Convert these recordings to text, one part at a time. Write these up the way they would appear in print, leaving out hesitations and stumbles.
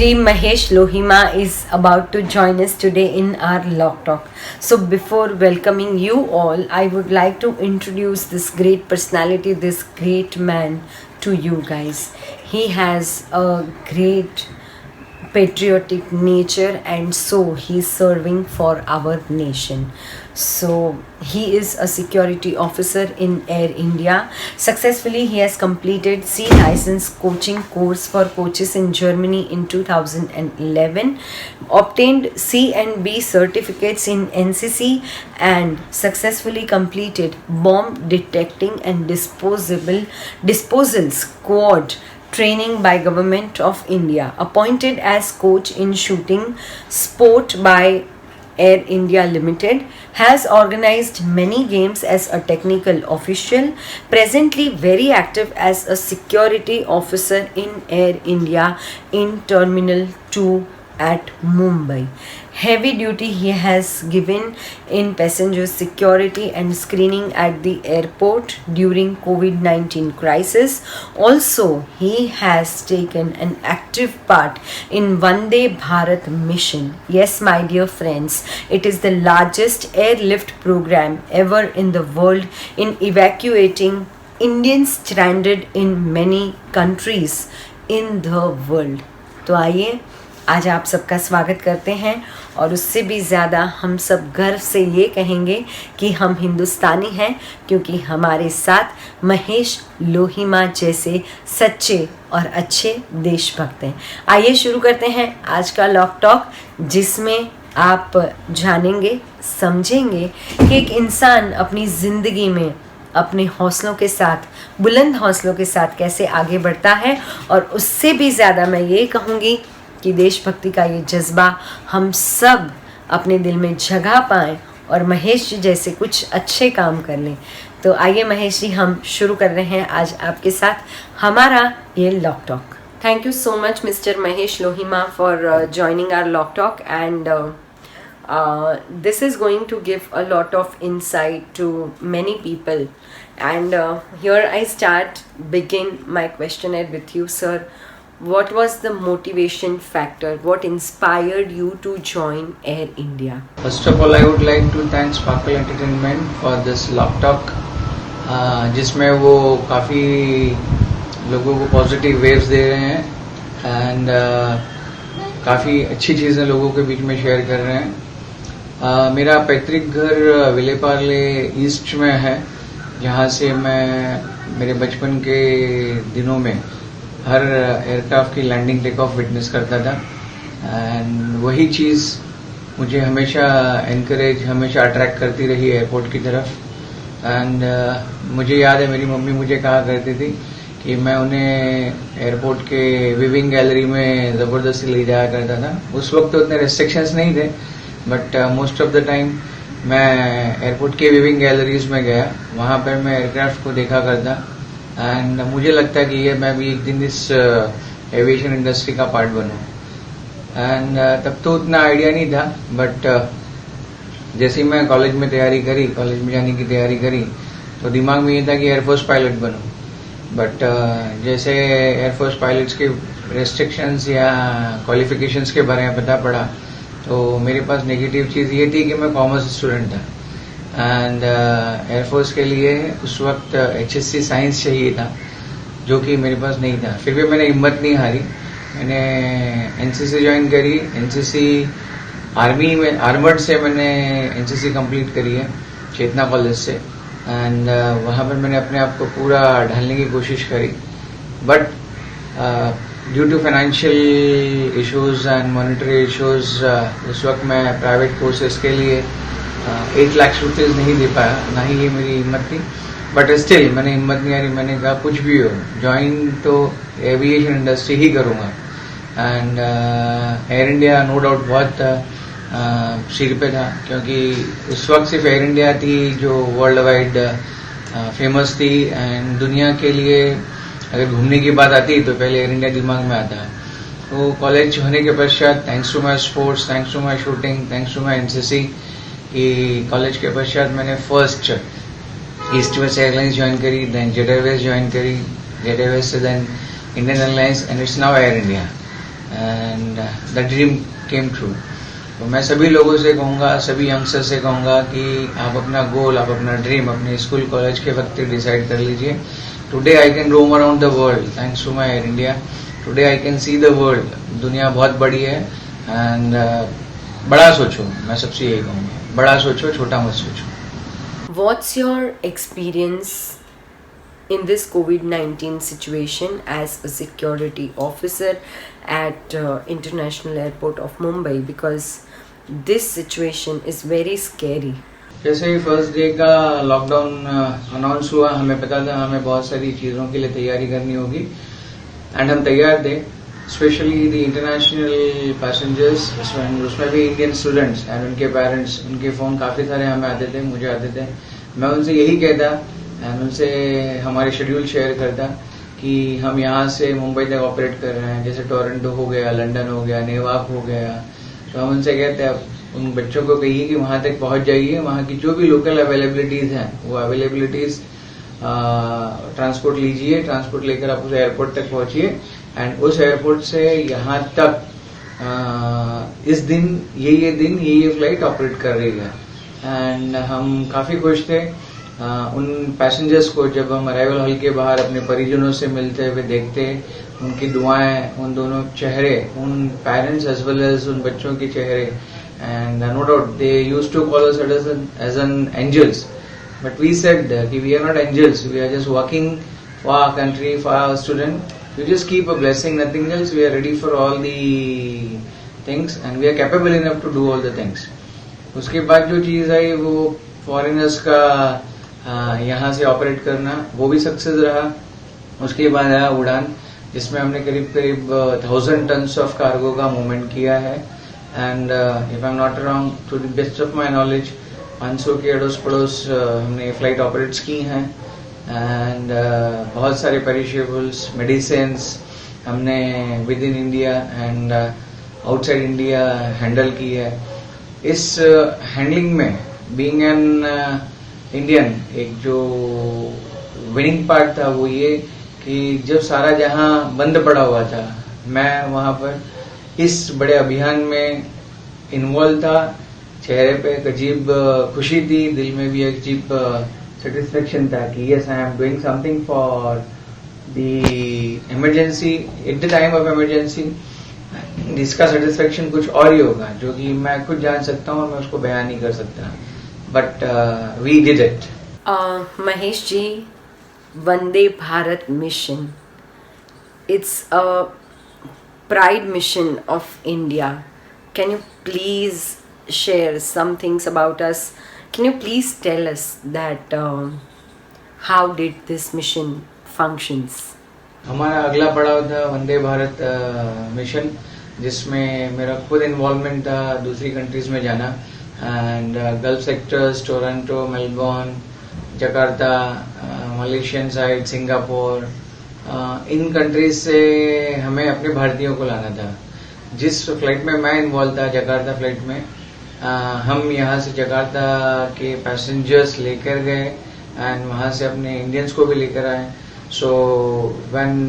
Shri Mahesh Lohima is about to join us today in our Lock Talk. So before welcoming you all, I would like to introduce this great personality, this great man to you guys. He has a great patriotic nature and so he's serving for our nation. So he is a security officer in Air India. Successfully he has completed C license coaching course for coaches in Germany in 2011, obtained C and B certificates in NCC and successfully completed bomb detecting and disposal squad training by Government of India, appointed as coach in shooting sport by Air India Limited, has organized many games as a technical official, presently very active as a security officer in Air India in Terminal 2 at Mumbai. Heavy duty he has given in passenger security and screening at the airport during COVID-19 crisis. Also, he has taken an active part in Vande Bharat mission. Yes, my dear friends, it is the largest airlift program ever in the world in evacuating Indians stranded in many countries in the world. तो आइए आज आप सबका स्वागत करते हैं और उससे भी ज़्यादा हम सब गर्व से ये कहेंगे कि हम हिंदुस्तानी हैं क्योंकि हमारे साथ महेश लोहिमा जैसे सच्चे और अच्छे देशभक्त हैं। आइए शुरू करते हैं आज का लॉक टॉक, जिसमें आप जानेंगे समझेंगे कि एक इंसान अपनी ज़िंदगी में अपने हौसलों के साथ, बुलंद हौसलों के साथ कैसे आगे बढ़ता है। और उससे भी ज़्यादा मैं ये कहूँगी कि देशभक्ति का ये जज्बा हम सब अपने दिल में जगह पाएं और महेश जी जैसे कुछ अच्छे काम कर लें। तो आइए महेश जी, हम शुरू कर रहे हैं आज आपके साथ हमारा ये lock talk. Thank you so much mister Mahesh Lohima for joining our lock talk and this is going to give a lot of insight to many people. And here I begin my questionnaire with you, sir. What was the motivation factor? What inspired you to join Air India? First of all, I would like to thank Sparkle Entertainment for this Lock Talk, जिसमें वो काफ़ी लोगों को positive waves दे रहे हैं and काफ़ी अच्छी चीज़ें लोगों के बीच में शेयर कर रहे हैं। मेरा पैतृक घर विलेपार्ले ईस्ट में है, जहाँ से मैं मेरे बचपन के दिनों में हर एयरक्राफ्ट की लैंडिंग टेक ऑफ विटनेस करता था एंड वही चीज़ मुझे हमेशा हमेशा अट्रैक्ट करती रही एयरपोर्ट की तरफ। एंड मुझे याद है मेरी मम्मी मुझे कहा करती थी कि मैं उन्हें एयरपोर्ट के विविंग गैलरी में ज़बरदस्ती ले जाया करता था। उस वक्त तो उतने रेस्ट्रिक्शंस नहीं थे, but most of the time मैं एयरपोर्ट के विविंग गैलरीज में गया, वहाँ पर मैं एयरक्राफ्ट को देखा करता एंड मुझे लगता है कि ये मैं भी एक दिन इस एविएशन इंडस्ट्री का पार्ट बनूं। एंड तब तो उतना आइडिया नहीं था, बट जैसे ही मैं कॉलेज में जाने की तैयारी करी तो दिमाग में ये था कि एयरफोर्स पायलट बनूं। बट जैसे एयरफोर्स पायलट्स के रेस्ट्रिक्शंस या क्वालिफिकेशंस के बारे में पता पड़ा तो मेरे पास नेगेटिव चीज़ ये थी कि मैं कॉमर्स स्टूडेंट था एंड एयरफोर्स के लिए उस वक्त HSC साइंस चाहिए था, जो कि मेरे पास नहीं था। फिर भी मैंने हिम्मत नहीं हारी, मैंने NCC ज्वाइन करी। NCC आर्मी में आर्मर्ड से मैंने NCC कंप्लीट करी है चेतना कॉलेज से एंड वहाँ पर मैंने अपने आप को पूरा ढालने की कोशिश करी। But due to financial issues and monetary issues उस वक्त मैं प्राइवेट कोर्सेज के लिए 8 लाख रुपीज़ नहीं दे पाया, ना ही ये मेरी हिम्मत थी। बट स्टिल मैंने हिम्मत नहीं हारी, मैंने कहा कुछ भी हो ज्वाइन तो एविएशन इंडस्ट्री ही करूँगा। And Air India no doubt बहुत सिर पे था, क्योंकि उस वक्त सिर्फ एयर इंडिया थी जो वर्ल्ड वाइड फेमस थी एंड दुनिया के लिए अगर घूमने की बात आती तो पहले एयर इंडिया दिमाग में आता है। तो कॉलेज होने के पश्चात thanks to my sports, thanks to my shooting, thanks to my NCC कि कॉलेज के पश्चात मैंने first East West Airlines join करी, देन जेट एयरवेज ज्वाइन करी, जेट एयरवेज से then Indian Airlines and it's now Air India. And the dream came true. तो मैं सभी लोगों से कहूँगा, सभी यंगस्टर से कहूँगा कि आप अपना गोल, आप अपना ड्रीम अपने स्कूल कॉलेज के वक्त डिसाइड कर लीजिए। Today I can roam around the world thanks to my Air India. Today I can see the world. दुनिया बहुत बड़ी है एंड बड़ा सोचो, मैं सबसे यही कहूँगा, बड़ा सोचो, छोटा मत सोचो। What's your experience in this COVID-19 situation as a security officer at International Airport of Mumbai? Because this situation is very scary. जैसे ही फर्स्ट डे का लॉकडाउन अनाउंस हुआ, हमें पता था हमें बहुत सारी चीज़ों के लिए तैयारी करनी होगी एंड हम तैयार थे। स्पेशली द इंटरनेशनल पैसेंजर्स, उसमें भी इंडियन स्टूडेंट्स एंड उनके पेरेंट्स, उनके फ़ोन काफ़ी सारे हमें आते थे, मुझे आते थे। मैं उनसे यही कहता एंड उनसे हमारे शेड्यूल शेयर करता कि हम यहाँ से मुंबई तक ऑपरेट कर रहे हैं, जैसे टोरंटो हो गया, लंदन हो गया, न्यूयॉर्क हो गया। तो हम उनसे कहते हैं उन बच्चों को कहिए कि वहाँ तक पहुँच जाइए, वहाँ की जो भी लोकल अवेलेबिलिटीज़ हैं वो अवेलेबिलिटीज़ ट्रांसपोर्ट लीजिए, ट्रांसपोर्ट लेकर आप उस एयरपोर्ट तक पहुँचिए एंड उस एयरपोर्ट से यहाँ तक इस दिन ये फ्लाइट ऑपरेट कर रही है। एंड हम काफ़ी खुश थे उन पैसेंजर्स को जब हम अराइवल हॉल के बाहर अपने परिजनों से मिलते हुए देखते, उनकी दुआएं, उन दोनों चेहरे, उन पेरेंट्स एज वेल एज उन बच्चों के चेहरे। And no doubt they used to call us as an angels, but we said कि we are not angels, we are just working for our country, for our student. You just keep a blessing, nothing else. We are ready for all the things and we are capable enough to do all the things. उसके बाद जो चीज़ आई वो foreigners का यहाँ से operate करना, वो भी सक्सेस रहा। उसके बाद आया उड़ान, जिसमें हमने करीब 1000 टन्स ऑफ कार्गो का मूवमेंट किया है and if I am not wrong, to the best of my knowledge 500 के अड़ोस पड़ोस हमने फ्लाइट ऑपरेट्स की हैं एंड बहुत सारे पेरिशेबल्स, मेडिसिन्स हमने with in India and outside India handle की है। इस हैंडलिंग में बीइंग एन इंडियन, एक जो विनिंग पार्ट था वो ये कि जब सारा जहां बंद पड़ा हुआ था, मैं वहां पर इस बड़े अभियान में इन्वॉल्व था। चेहरे पे एक अजीब खुशी थी, दिल में भी एक अजीब सेटिस्फेक्शन था कि yes I am doing something for the emergency at the time of emergency. जिसका सेटिस्फेक्शन कुछ और ही होगा जो कि मैं खुद जान सकता हूँ और मैं उसको बयान नहीं कर सकता, but we did it. Mahesh ji, Vande Bharat mission, it's a pride mission of India. Can you please share some things about us? Can you please tell us that how did this mission functions? हमारा अगला पड़ाव था वंदे भारत मिशन, जिसमें मेरा खुद involvement था दूसरी countries में जाना and gulf sectors, Toronto, Melbourne, Jakarta, Malaysian side, Singapore, in countries से हमें अपने भारतीयों को लाना था। जिस फ्लाइट में मैं इन्वॉल्व था, जकार्ता फ्लाइट में, हम यहाँ से जकार्ता के पैसेंजर्स लेकर गए एंड वहाँ से अपने इंडियंस को भी लेकर आए। सो व्हेन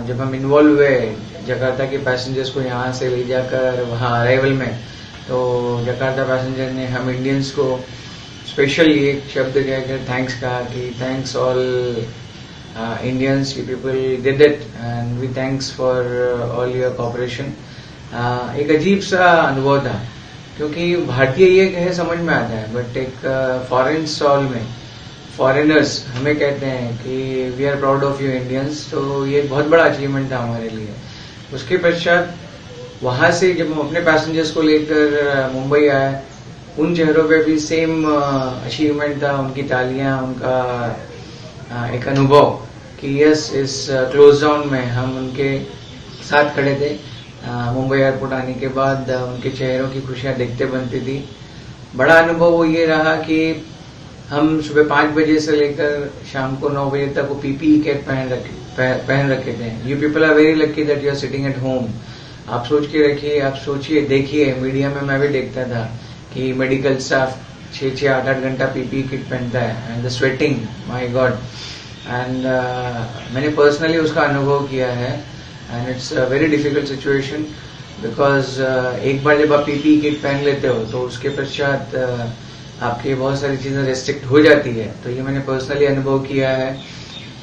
जब हम इन्वॉल्व हुए जकार्ता के पैसेंजर्स को यहाँ से ले जाकर वहाँ अराइवल में, तो जकार्ता पैसेंजर ने हम इंडियंस को स्पेशली एक शब्द कहकर थैंक्स कहा कि thanks all Indians, you people did it and we thanks for all your cooperation. एक अजीब सा अनुभव था, क्योंकि भारतीय ये कहे समझ में आता है, बट एक फॉरेन स्टॉल में फॉरेनर्स हमें कहते हैं कि we are proud of you Indians, तो ये बहुत बड़ा अचीवमेंट था हमारे लिए। उसके पश्चात वहाँ से जब हम अपने पैसेंजर्स को लेकर मुंबई आए, उन चेहरों पे भी सेम अचीवमेंट था, उनकी तालियां, उनका एक अनुभव कि यस इस क्लोज डाउन में हम उनके साथ खड़े थे। मुंबई एयरपोर्ट आने के बाद उनके चेहरों की खुशियां देखते बनती थी। बड़ा अनुभव वो ये रहा कि हम सुबह 5 बजे से लेकर शाम को 9 बजे तक वो पीपीई किट पहन रखे थे। You people are very lucky that you are sitting at home. आप सोच के रखिए, आप सोचिए, देखिए, मीडिया में मैं भी देखता था कि मेडिकल स्टाफ 6-6, 8-8 घंटा पीपीई किट पहनता है and the sweating, my God. And मैंने पर्सनली उसका अनुभव किया है and it's a very difficult situation. Because एक बार जब आप पीपीई किट पहन लेते हो तो उसके पश्चात आपकी बहुत सारी चीजें रेस्ट्रिक्ट हो जाती है, तो ये मैंने पर्सनली अनुभव किया है।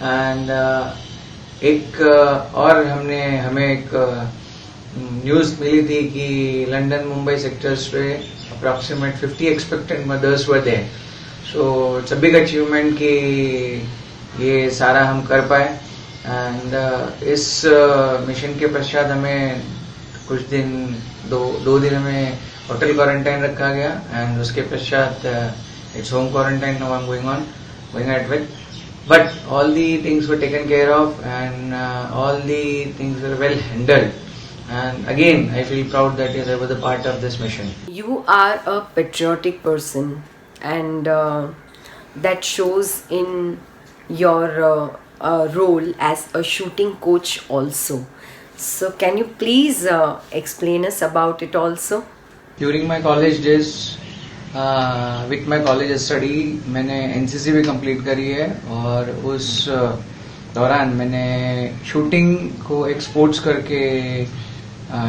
एंड एक और हमें एक न्यूज मिली थी कि लंदन मुंबई सेक्टर्स पे approximate 50 expected mothers were there. So it's a big achievement कि ये सारा हम कर पाए। एंड इस मिशन के पश्चात हमें कुछ दिन दो दिन हमें होटल क्वारंटाइन रखा गया, एंड उसके पश्चात its home quarantine now I am going at with, but all the things were taken care of and all the things were well handled, and again I feel proud that yes, I was a part of this mission. You are a patriotic person, and that shows in your role as a shooting coach also. So can you please explain us about it also? During my college days, with my college study, मैंने NCC भी complete करी है, और उस दौरान मैंने shooting को एक स्पोर्ट्स करके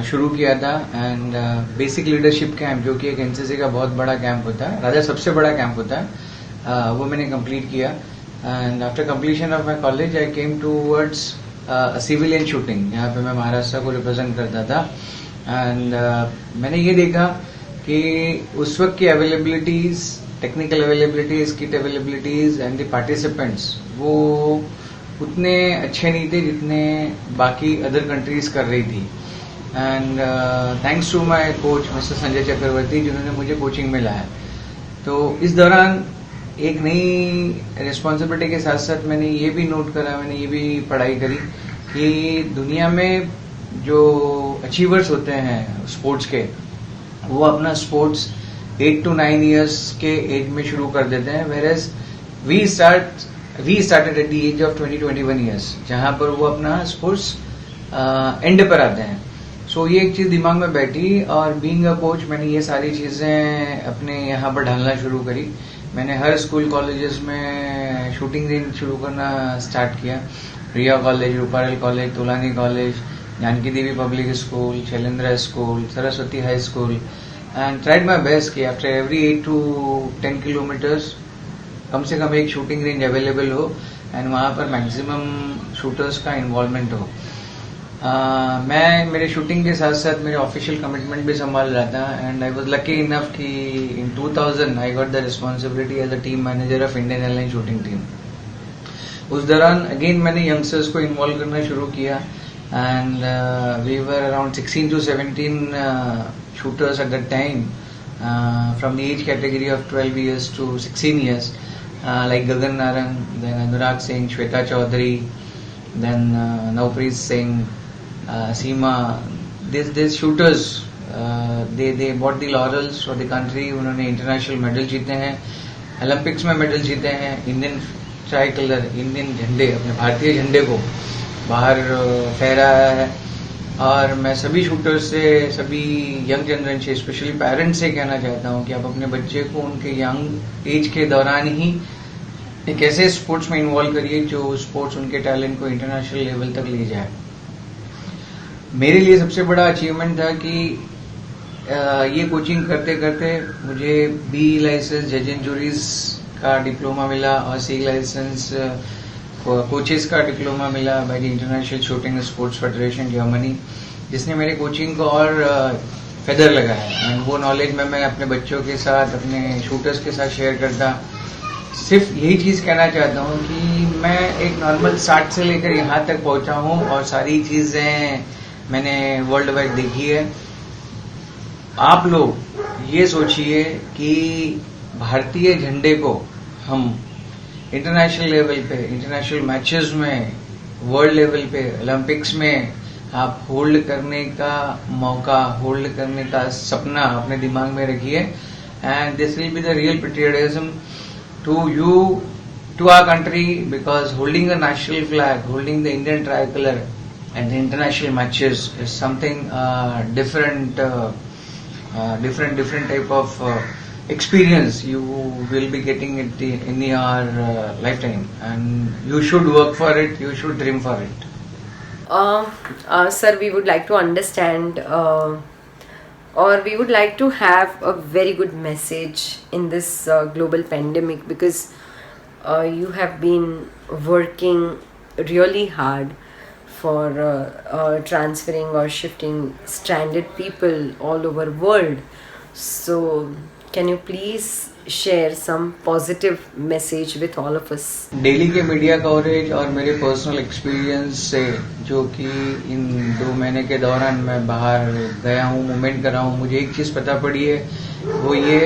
शुरू किया था। एंड बेसिक लीडरशिप कैंप, जो कि एक एनसीसी का बहुत बड़ा कैंप होता है, राजा सबसे बड़ा कैंप होता है, वो मैंने कंप्लीट किया। And after completion of my college I came towards civilian shooting, जहाँ पे मैं महाराष्ट्र को रिप्रेजेंट करता था। एंड मैंने ये देखा कि उस वक्त की availabilities, technical availabilities, kit availabilities and the participants वो उतने अच्छे नहीं थे जितने बाकी अदर कंट्रीज कर रही थी। And thanks to my coach mister Sanjay Chakraborty, जिन्होंने मुझे कोचिंग में लाया। तो इस दौरान एक नई रिस्पॉन्सिबिलिटी के साथ साथ मैंने ये भी नोट करा, मैंने ये भी पढ़ाई करी कि दुनिया में जो अचीवर्स होते हैं स्पोर्ट्स के, वो अपना स्पोर्ट्स 8 to 9 ईयर्स के एज में शुरू कर देते हैं, whereas we started at the age of 20-21 years, जहां पर वो अपना स्पोर्ट्स एंड पर आते हैं। सो ये एक चीज दिमाग में बैठी, और बीइंग अ कोच मैंने ये सारी चीजें अपने यहाँ पर ढालना शुरू करी। मैंने हर स्कूल कॉलेजेस में शूटिंग रेंज शुरू करना स्टार्ट किया। Ria college, Ruparel college, Tolani college, Janki Devi public school, Shailendra school, Saraswati high school, and tried my best कि आफ्टर एवरी 8 to 10 किलोमीटर्स कम से कम एक शूटिंग रेंज अवेलेबल हो, एंड वहाँ पर मैक्सिमम शूटर्स का इन्वॉल्वमेंट हो। मैं मेरे शूटिंग के साथ साथ मेरे ऑफिशियल कमिटमेंट भी संभाल रहा था, and I was lucky enough कि in 2000 I got the responsibility as a team manager of Indian Airline shooting team. उस दौरान अगेन मैंने यंगस्टर्स को इन्वॉल्व करना शुरू किया, and we were around 16 to 17 shooters at that time, from the age category of 12 years to 16 years, like Gagan Narang, then Anurag Singh, Shweta Chaudhary, then Navpreet Singh, Seema. These shooters, they bought the laurels for the country. उन्होंने international medal जीते हैं, Olympics में medal जीते हैं, Indian try colour, Indian झंडे, अपने भारतीय झंडे को बाहर फहराया है। और मैं सभी शूटर्स से, सभी यंग जनरेशन से, स्पेशली पेरेंट्स से कहना चाहता हूँ कि आप अपने बच्चे को उनके यंग एज के दौरान ही एक ऐसे स्पोर्ट्स में इन्वॉल्व करिए जो स्पोर्ट्स उनके टैलेंट को इंटरनेशनल लेवल तक ले जाए। मेरे लिए सबसे बड़ा अचीवमेंट था कि ये कोचिंग करते करते मुझे बी लाइसेंस जज एंड जूरीज का डिप्लोमा मिला, और सी लाइसेंस कोचेस का डिप्लोमा मिला by the international shooting sports federation Germany, जिसने मेरे कोचिंग को और फेदर लगाया। एंड वो नॉलेज मैं अपने बच्चों के साथ, अपने शूटर्स के साथ शेयर करता। सिर्फ यही चीज कहना चाहता हूँ कि मैं एक नॉर्मल स्टार्ट से लेकर यहाँ तक पहुंचा हूँ, और सारी चीजें मैंने वर्ल्ड वाइड देखी है। आप लोग ये सोचिए कि भारतीय झंडे को हम इंटरनेशनल लेवल पे, इंटरनेशनल मैचेस में, वर्ल्ड लेवल पे, ओलंपिक्स में आप होल्ड करने का मौका, होल्ड करने का सपना अपने दिमाग में रखिए, and this will be the real patriotism to you, to our country, because holding a national flag, holding the Indian tricolour at the international matches is something different type of experience you will be getting in your lifetime, and you should work for it, you should dream for it. Sir, we would like to understand, or we would like to have a very good message in this global pandemic, because you have been working really hard for transferring or shifting stranded people all over world. So, can you please share some positive message with all of us? Daily के media coverage और मेरे personal experience से, जो कि इन 2 महीने के दौरान मैं बाहर गया हूँ, मूवमेंट कर रहा हूँ, मुझे एक चीज़ पता पड़ी है, वो ये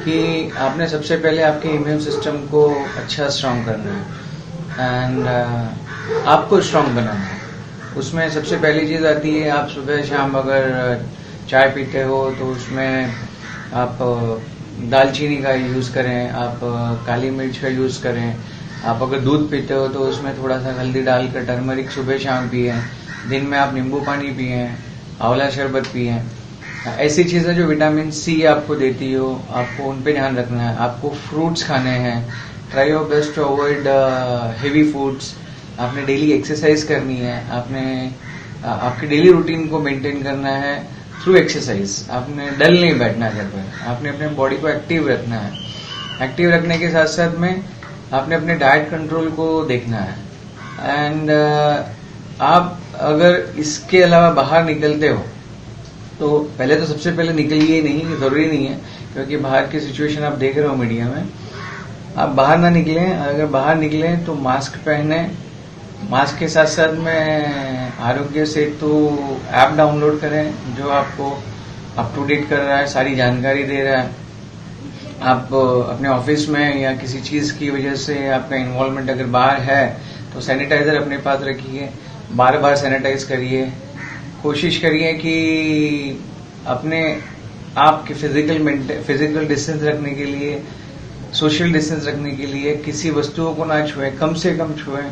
कि आपने सबसे पहले आपके इम्यून सिस्टम को अच्छा स्ट्रांग करना है एंड आपको स्ट्रांग बनाना है। उसमें सबसे पहली चीज़ आती है, आप सुबह शाम अगर चाय पीते हो तो उसमें आप दालचीनी का यूज़ करें, आप काली मिर्च का यूज़ करें। आप अगर दूध पीते हो तो उसमें थोड़ा सा हल्दी डालकर टर्मरिक सुबह शाम पिए। दिन में आप नींबू पानी पिए, आंवला शरबत पिए। ऐसी चीज़ें जो विटामिन सी आपको देती हो, आपको उन पे ध्यान रखना है। आपको फ्रूट्स खाने हैं। Try your best to avoid heavy foods. आपने डेली एक्सरसाइज करनी है। आपने आपकी डेली रूटीन को मेंटेन करना है थ्रू एक्सरसाइज। आपने डल नहीं बैठना घर पर। आपने अपने बॉडी को एक्टिव रखना है। एक्टिव रखने के साथ साथ में आपने अपने डाइट कंट्रोल को देखना है। एंड आप अगर इसके अलावा बाहर निकलते हो तो पहले तो सबसे पहले निकलिए ही नहीं, जरूरी नहीं है, क्योंकि बाहर की सिचुएशन आप देख रहे हो मीडिया में। आप बाहर ना निकलें। अगर बाहर निकलें तो मास्क पहने। मास्क के साथ साथ में आरोग्य सेतु ऐप डाउनलोड करें, जो आपको अप टू डेट कर रहा है, सारी जानकारी दे रहा है। आप अपने ऑफिस में या किसी चीज की वजह से आपका इन्वॉल्वमेंट अगर बाहर है तो सैनिटाइजर अपने पास रखिए, बार बार सैनिटाइज करिए। कोशिश करिए कि अपने आप के फिजिकल डिस्टेंस रखने के लिए, सोशल डिस्टेंस रखने के लिए किसी वस्तुओं को ना छुएं, कम से कम छुएं।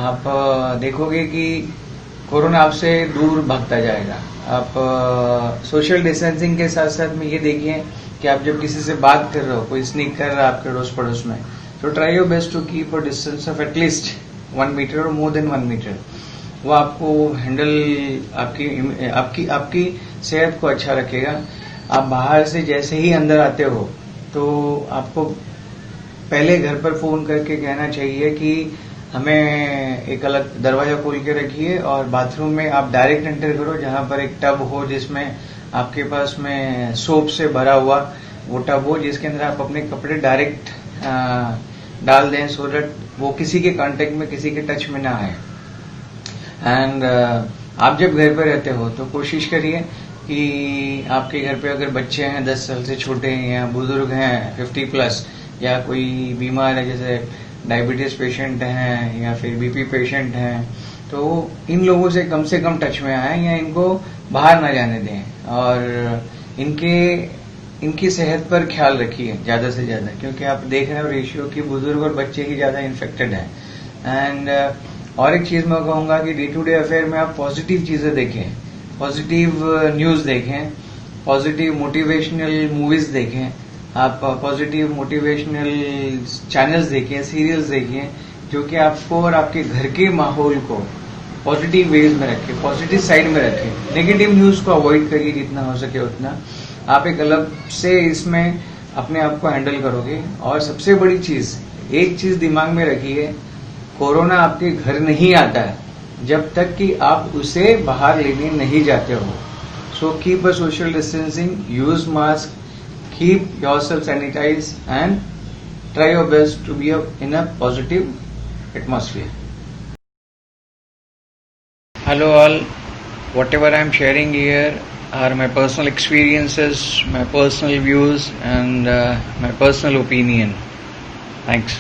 आप देखोगे कि कोरोना आपसे दूर भागता जाएगा। आप सोशल डिस्टेंसिंग के साथ साथ में ये देखिए कि आप जब किसी से बात कर रहे हो, कोई स्नीक कर रहा है आपके अड़ोस पड़ोस में, तो try your best to keep a distance of at least 1 metre और मोर देन 1 मीटर। वो आपको हैंडल आपकी सेहत को अच्छा रखेगा। आप बाहर से जैसे ही अंदर आते हो तो आपको पहले घर पर फोन करके कहना चाहिए कि हमें एक अलग दरवाजा खोल के रखिए, और बाथरूम में आप डायरेक्ट एंटर करो, जहां पर एक टब हो जिसमें आपके पास में सोप से भरा हुआ वो टब हो, जिसके अंदर आप अपने कपड़े डायरेक्ट डाल दें, सो दैट वो किसी के कांटेक्ट में, किसी के टच में ना आए। एंड आप जब घर पे रहते हो तो कोशिश करिए कि आपके घर पे अगर बच्चे हैं 10 साल से छोटे हैं, या बुजुर्ग हैं 50 प्लस, या कोई बीमार है जैसे डायबिटीज पेशेंट हैं या फिर बीपी पेशेंट हैं, तो इन लोगों से कम टच में आए या इनको बाहर ना जाने दें, और इनकी सेहत पर ख्याल रखिए ज्यादा से ज्यादा, क्योंकि आप देख रहे हो रेशियो की बुजुर्ग और बच्चे ही ज्यादा इन्फेक्टेड है। एंड और एक चीज मैं कहूंगा कि डे टू डे अफेयर में आप पॉजिटिव चीजें देखें, पॉजिटिव न्यूज देखें, पॉजिटिव मोटिवेशनल मूवीज देखें, आप पॉजिटिव मोटिवेशनल चैनल्स देखें, सीरियल्स देखें, जो कि आपको और आपके घर के माहौल को पॉजिटिव वेज में रखे, पॉजिटिव साइड में रखे। नेगेटिव न्यूज को अवॉइड करिए जितना हो सके उतना। आप एक अलग से इसमें अपने आप को हैंडल करोगे। और सबसे बड़ी चीज, एक चीज दिमाग में रखिए, कोरोना आपके घर नहीं आता है जब तक कि आप उसे बाहर लेने नहीं जाते हो। So keep a social distancing, use mask, keep yourself sanitized, and try your best to be in a positive atmosphere. Hello all, whatever I am sharing here are my personal experiences, my personal views, and my personal opinion. Thanks.